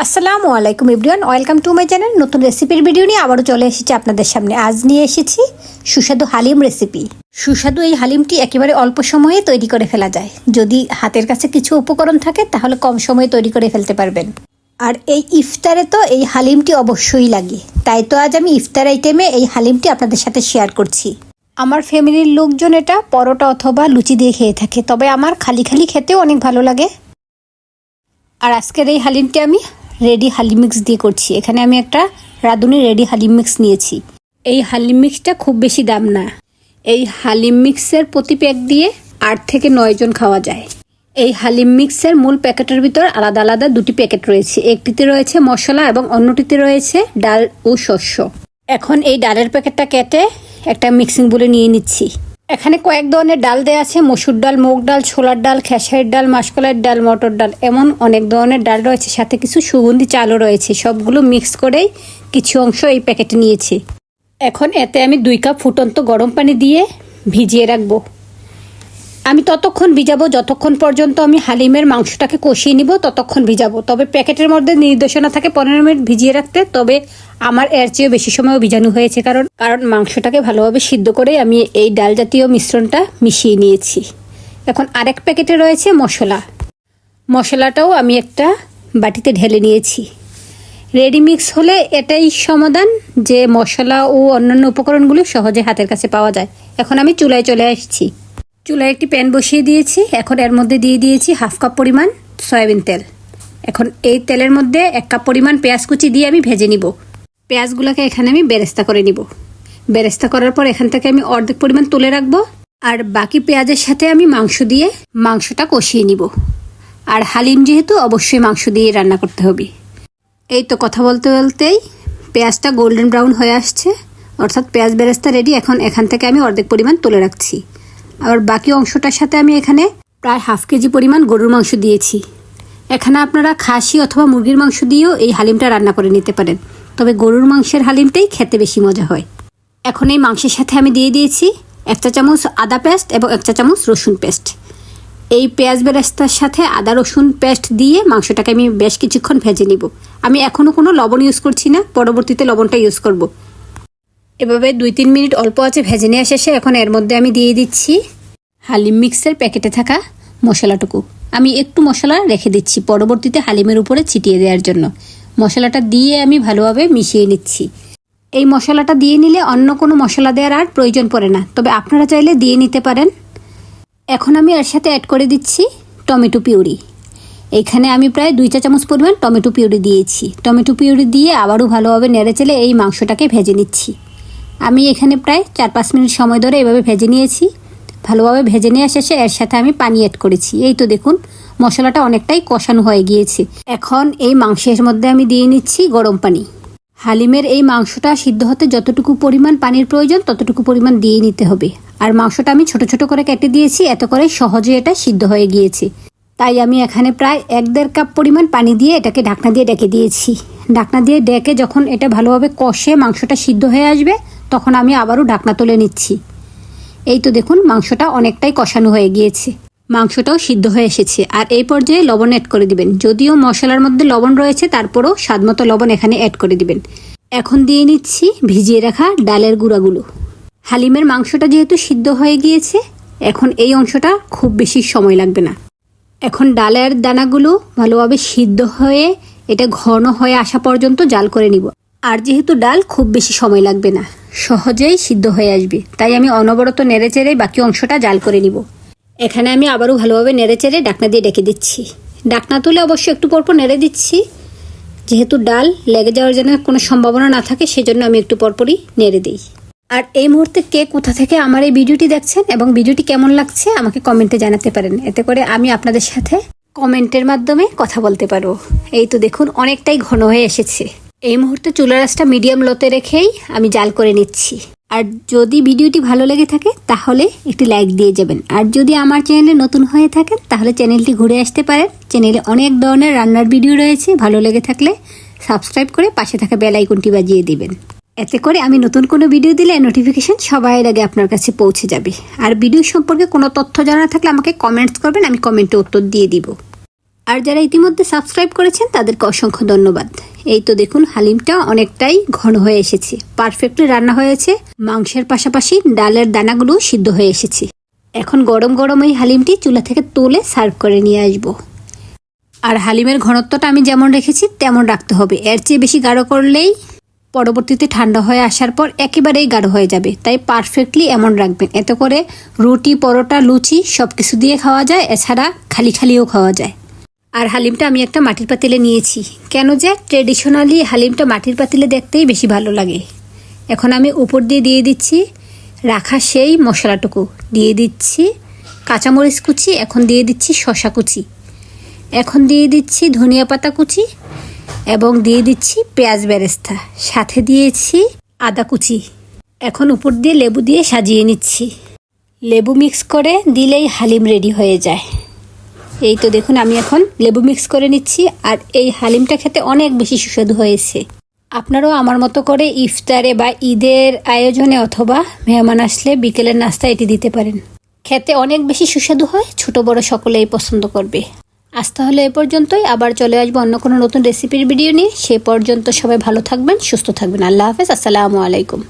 আসসালামু আলাইকুম everyone, welcome to my channel. নতুন রেসিপির ভিডিও নিয়ে আবারও চলে এসেছি আপনাদের সামনে। আজ নিয়ে এসেছি সুস্বাদু হালিম রেসিপি। সুস্বাদু এই হালিমটি একেবারে অল্প সময়ে তৈরি করে ফেলা যায়। যদি হাতের কাছে কিছু উপকরণ থাকে তাহলে কম সময়ে তৈরি করে ফেলতে পারবেন। আর এই ইফতারে তো এই হালিমটি অবশ্যই লাগে, তাই তো আজ আমি ইফতার আইটেমে এই হালিমটি আপনাদের সাথে শেয়ার করছি। আমার ফ্যামিলির লোকজন এটা পরোটা অথবা লুচি দিয়ে খেয়ে থাকে, তবে আমার খালি খালি খেতেও অনেক ভালো লাগে। আর আজকের এই হালিমটি আমি রেডি হালিম মিক্স দিয়ে করছি। এখানে আমি একটা রাঁধুনি রেডি হালিম মিক্স নিয়েছি। এই হালিম মিক্সটা খুব বেশি দাম না। এই হালিম মিক্সের প্রতি প্যাক দিয়ে 8 থেকে 9 জন খাওয়া যায়। এই হালিম মিক্সের মূল প্যাকেটের ভিতর আলাদা আলাদা দুটি প্যাকেট রয়েছে। একটিতে রয়েছে মশলা এবং অন্যটিতে রয়েছে ডাল ও শস্য। এখন এই ডালের প্যাকেটটা কেটে একটা মিক্সিং বলে নিয়ে নিচ্ছি। এখানে কয়েক ধরনের ডাল দেওয়া আছে: মসুর ডাল, মুগ ডাল, ছোলার ডাল, খেসারির ডাল, মাসকলাইয়ের ডাল, মটর ডাল, এমন অনেক ধরনের ডাল রয়েছে। সাথে কিছু সুগন্ধি চালও রয়েছে। সবগুলো মিক্স করেই কিছু অংশ এই প্যাকেটে নিয়েছি। এখন এতে আমি 2 কাপ ফুটন্ত গরম পানি দিয়ে ভিজিয়ে রাখবো। আমি ততক্ষণ ভিজাবো যতক্ষণ পর্যন্ত আমি হালিমের মাংসটাকে কষিয়ে নিব, ততক্ষণ ভিজাবো। তবে প্যাকেটের মধ্যে নির্দেশনা থাকে 15 মিনিট ভিজিয়ে রাখতে, তবে আমার এর চেয়েও বেশি সময়ও ভিজানো হয়েছে, কারণ মাংসটাকে ভালোভাবে সিদ্ধ করে আমি এই ডাল জাতীয় মিশ্রণটা মিশিয়ে নিয়েছি। এখন আরেক প্যাকেটে রয়েছে মশলাটাও আমি একটা বাটিতে ঢেলে নিয়েছি। রেডি মিক্স হলে এটাই সমাধান যে মশলা ও অন্যান্য উপকরণগুলো সহজে হাতের কাছে পাওয়া যায়। এখন আমি চুলায় চলে আসছি। চুলায় একটি প্যান বসিয়ে দিয়েছি। এখন এর মধ্যে দিয়ে দিয়েছি 1/2 কাপ পরিমাণ সয়াবিন তেল। এখন এই তেলের মধ্যে 1 কাপ পরিমাণ পেঁয়াজ কুচি দিয়ে আমি ভেজে নিব। পেঁয়াজগুলোকে এখানে আমি বেরেস্তা করে নিব। বেরেস্তা করার পর এখান থেকে আমি অর্ধেক পরিমাণ তুলে রাখবো। আর বাকি পেঁয়াজের সাথে আমি মাংস দিয়ে মাংসটা কষিয়ে নিব। আর হালিম যেহেতু অবশ্যই মাংস দিয়ে রান্না করতে হবে। এই তো কথা বলতে বলতেই পেঁয়াজটা গোল্ডেন ব্রাউন হয়ে আসছে, অর্থাৎ পেঁয়াজ বেরেস্তা রেডি। এখন এখান থেকে আমি অর্ধেক পরিমাণ তুলে রাখছি। আর বাকি অংশটার সাথে আমি এখানে প্রায় 1/2 কেজি পরিমাণ গরুর মাংস দিয়েছি। এখানে আপনারা খাসি অথবা মুরগির মাংস দিয়েও এই হালিমটা রান্না করে নিতে পারেন, তবে গরুর মাংসের হালিমটাই খেতে বেশি মজা হয়। এখন এই মাংসের সাথে আমি দিয়ে দিয়েছি 1 চা চামচ আদা পেস্ট এবং 1 চা চামচ রসুন পেস্ট। এই পেঁয়াজ বেরেস্তার সাথে আদা রসুন পেস্ট দিয়ে মাংসটাকে আমি বেশ কিছুক্ষণ ভেজে নিব। আমি এখনও কোনো লবণ ইউজ করছি না, পরবর্তীতে লবণটা ইউজ করব। এভাবে 2-3 মিনিট অল্প আঁচে ভেজে নেওয়া শেষে এখন এর মধ্যে আমি দিয়ে দিচ্ছি হালিম মিক্সের প্যাকেটে থাকা মশলাটুকু। আমি একটু মশলা রেখে দিচ্ছি পরবর্তীতে হালিমের উপরে ছিটিয়ে দেওয়ার জন্য। মশলাটা দিয়ে আমি ভালোভাবে মিশিয়ে নিচ্ছি। এই মশলাটা দিয়ে নিলে অন্য কোনো মশলা দেওয়ার আর প্রয়োজন পড়ে না, তবে আপনারা চাইলে দিয়ে নিতে পারেন। এখন আমি এর সাথে অ্যাড করে দিচ্ছি টমেটো পিউরি। এইখানে আমি প্রায় 2 চা চামচ পরিমাণ টমেটো পিউরি দিয়েছি। টমেটো পিউরি দিয়ে আবারও ভালোভাবে নেড়েচেড়ে এই মাংসটাকে ভেজে নিচ্ছি। আমি এখানে প্রায় 4-5 মিনিট সময় ধরে এভাবে ভেজে নিয়েছি। ভালোভাবে ভেজে নেওয়া শেষে এর সাথে আমি পানি অ্যাড করেছি। এই তো দেখুন মশলাটা অনেকটাই কষানো হয়ে গিয়েছে। এখন এই মাংসের মধ্যে আমি দিয়ে নিচ্ছি গরম পানি। হালিমের এই মাংসটা সিদ্ধ হতে যতটুকু পরিমাণ পানির প্রয়োজন ততটুকু পরিমাণ দিয়ে নিতে হবে। আর মাংসটা আমি ছোট ছোট করে কেটে দিয়েছি, এত করে সহজে এটা সিদ্ধ হয়ে গিয়েছে। তাই আমি এখানে প্রায় 1-1.5 কাপ পরিমাণ পানি দিয়ে এটাকে ঢাকনা দিয়ে ডেকে দিয়েছি। ঢাকনা দিয়ে ডেকে যখন এটা ভালোভাবে কষে মাংসটা সিদ্ধ হয়ে আসবে তখন আমি আবারও ঢাকনা তুলে নিচ্ছি। এই তো দেখুন মাংসটা অনেকটাই কষানো হয়ে গিয়েছে, মাংসটাও সিদ্ধ হয়ে এসেছে। আর এই পর্যায়ে লবণ অ্যাড করে দিবেন। যদিও মশলার মধ্যে লবণ রয়েছে তারপরও স্বাদমতো লবণ এখানে অ্যাড করে দিবেন। এখন দিয়ে নিচ্ছি ভিজিয়ে রাখা ডালের গুঁড়াগুলো। হালিমের মাংসটা যেহেতু সিদ্ধ হয়ে গিয়েছে এখন এই অংশটা খুব বেশি সময় লাগবে না। এখন ডালের দানাগুলো ভালোভাবে সিদ্ধ হয়ে এটা ঘন হয়ে আসা পর্যন্ত জাল করে নিব। আর যেহেতু ডাল খুব বেশি সময় লাগবে না, সহজেই সিদ্ধ হয়ে আসবে, তাই আমি অনবরত নেড়েচেড়ে বাকি অংশটা জাল করে নিব। এখানে আমি আবারও ভালোভাবে নেড়েচেড়ে ঢাকনা দিয়ে ডেকে দিচ্ছি। ঢাকনা তুলে অবশ্যই একটু পরপর নেড়ে দিচ্ছি, যেহেতু ডাল লেগে যাওয়ার জন্য কোনো সম্ভাবনা না থাকে সেজন্য আমি একটু পরপরই নেড়ে দিই। আর এই মুহূর্তে কে কোথা থেকে আমার এই ভিডিওটি দেখছেন এবং ভিডিওটি কেমন লাগছে আমাকে কমেন্টে জানাতে পারেন। এতে করে আমি আপনাদের সাথে কমেন্টের মাধ্যমে কথা বলতে পারবো। এই তো দেখুন অনেকটাই ঘন হয়ে এসেছে। এই মুহূর্তে চুলার আঁচটা মিডিয়াম লোতে রেখেই আমি জাল করে নিচ্ছি। আর যদি ভিডিওটি ভালো লেগে থাকে তাহলে একটি লাইক দিয়ে যাবেন। আর যদি আমার চ্যানেলে নতুন হয়ে থাকেন তাহলে চ্যানেলটি ঘুরে আসতে পারেন। চ্যানেলে অনেক ধরনের রান্নার ভিডিও রয়েছে, ভালো লেগে থাকলে সাবস্ক্রাইব করে পাশে থাকা বেল আইকনটি বাজিয়ে দিবেন। এতে করে আমি নতুন কোনো ভিডিও দিলে নোটিফিকেশন সবার আগে আপনার কাছে পৌঁছে যাবে। আর ভিডিও সম্পর্কে কোনো তথ্য জানা থাকলে আমাকে কমেন্টস করবেন, আমি কমেন্টে উত্তর দিয়ে দিব। আর যারা ইতিমধ্যে সাবস্ক্রাইব করেছেন তাদেরকে অসংখ্য ধন্যবাদ। এই তো দেখুন হালিমটা অনেকটাই ঘন হয়ে এসেছে, পারফেক্টলি রান্না হয়েছে। মাংসের পাশাপাশি ডালের দানাগুলো সিদ্ধ হয়ে এসেছে। এখন গরম গরম এই হালিমটি চুলা থেকে তুলে সার্ভ করে নিয়ে আসবো। আর হালিমের ঘনত্বটা আমি যেমন রেখেছি তেমন রাখতে হবে। এর চেয়ে বেশি গাঢ় করলেই পরবর্তীতে ঠান্ডা হয়ে আসার পর একেবারেই গাঢ় হয়ে যাবে। তাই পারফেক্টলি এমন রাখবেন, এতে করে রুটি, পরোটা, লুচি সব কিছু দিয়ে খাওয়া যায়, এছাড়া খালি খালিও খাওয়া যায়। আর হালিমটা আমি একটা মাটির পাতিলে নিয়েছি, কেন যে ট্রেডিশনালি হালিমটা মাটির পাতিলে দেখতেই বেশি ভালো লাগে। এখন আমি উপর দিয়ে দিচ্ছি রাখা সেই মশলাটুকু, দিয়ে দিচ্ছি কাঁচামরিচ কুচি, এখন দিয়ে দিচ্ছি শসা কুচি, এখন দিয়ে দিচ্ছি ধনিয়া পাতা কুচি এবং দিয়ে দিচ্ছি পেঁয়াজ বেরেস্তা, সাথে দিয়েছি আদা কুচি। এখন উপর দিয়ে লেবু দিয়ে সাজিয়ে নিচ্ছি। লেবু মিক্স করে দিলেই হালিম রেডি হয়ে যায়। এই তো দেখুন আমি এখন লেবু মিক্স করে নিচ্ছি। আর এই হালিমটা খেতে অনেক বেশি সুস্বাদু হয়েছে। আপনারাও আমার মতো করে ইফতারে বা ঈদের আয়োজনে অথবা মেহমান আসলে বিকেলের নাস্তা এটি দিতে পারেন। খেতে অনেক বেশি সুস্বাদু হয়, ছোট বড় সকলেই পছন্দ করবে। আজ তাহলে এ পর্যন্তই, আবার চলে আসবো অন্য কোনো নতুন রেসিপির ভিডিও নিয়ে। সে পর্যন্ত সবাই ভালো থাকবেন, সুস্থ থাকবেন। আল্লাহ হাফেজ, আসসালামু আলাইকুম।